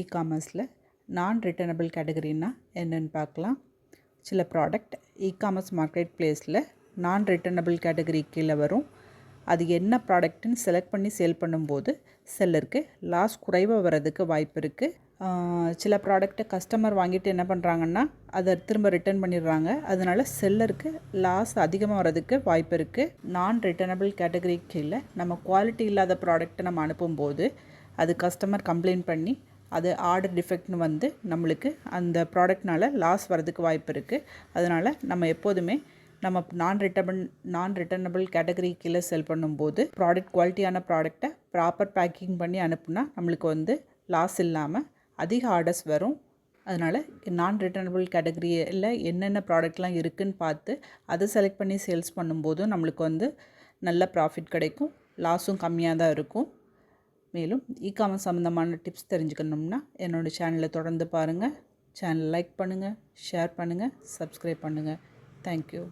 இ-காமர்ஸில் நான் ரிட்டர்னபிள் கேட்டகரின்னா என்னென்னு பார்க்கலாம். சில ப்ராடக்ட் இ-காமர்ஸ் மார்க்கெட் பிளேஸில் நான் ரிட்டர்னபிள் கேட்டகரி கீழே வரும். அது என்ன ப்ராடக்ட்டுன்னு செலக்ட் பண்ணி சேல் பண்ணும்போது செல்லருக்கு லாஸ் குறைவாக வர்றதுக்கு வாய்ப்பு இருக்குது. சில ப்ராடக்ட்டை கஸ்டமர் வாங்கிட்டு என்ன பண்ணுறாங்கன்னா அதை திரும்ப ரிட்டர்ன் பண்ணிடுறாங்க. அதனால் செல்லருக்கு லாஸ் அதிகமாக வர்றதுக்கு வாய்ப்பு இருக்குது. நான் ரிட்டர்னபிள் கேட்டகரி கீழே நம்ம குவாலிட்டி இல்லாத ப்ராடக்ட்டை நம்ம அனுப்பும்போது அது கஸ்டமர் கம்ப்ளைண்ட் பண்ணி அது ஆர்டர் டிஃபெக்ட்னு வந்து நம்மளுக்கு அந்த ப்ராடக்ட்னால லாஸ் வரதுக்கு வாய்ப்பு இருக்குது. அதனால் நம்ம எப்போதுமே நம்ம நான் ரிட்டர்னபிள் கேட்டகரி கீழே செல் பண்ணும்போது ப்ராடக்ட் குவாலிட்டியான ப்ராடக்டை ப்ராப்பர் பேக்கிங் பண்ணி அனுப்புனா நம்மளுக்கு வந்து லாஸ் இல்லாமல் அதிக ஆர்டர்ஸ் வரும். அதனால் நான் ரிட்டர்னபிள் கேட்டகரியில் என்னென்ன ப்ராடக்ட்லாம் இருக்குதுன்னு பார்த்து அதை செலக்ட் பண்ணி சேல்ஸ் பண்ணும்போதும் நம்மளுக்கு வந்து நல்ல ப்ராஃபிட் கிடைக்கும், லாஸும் கம்மியாக தான் இருக்கும். மேலும் இ-காமர்ஸ் சம்மந்தமான டிப்ஸ் தெரிஞ்சுக்கணும்னா என்னோடய சேனலை தொடர்ந்து பாருங்கள். சேனலை லைக் பண்ணுங்கள், ஷேர் பண்ணுங்கள், சப்ஸ்கிரைப் பண்ணுங்கள். தேங்க்யூ.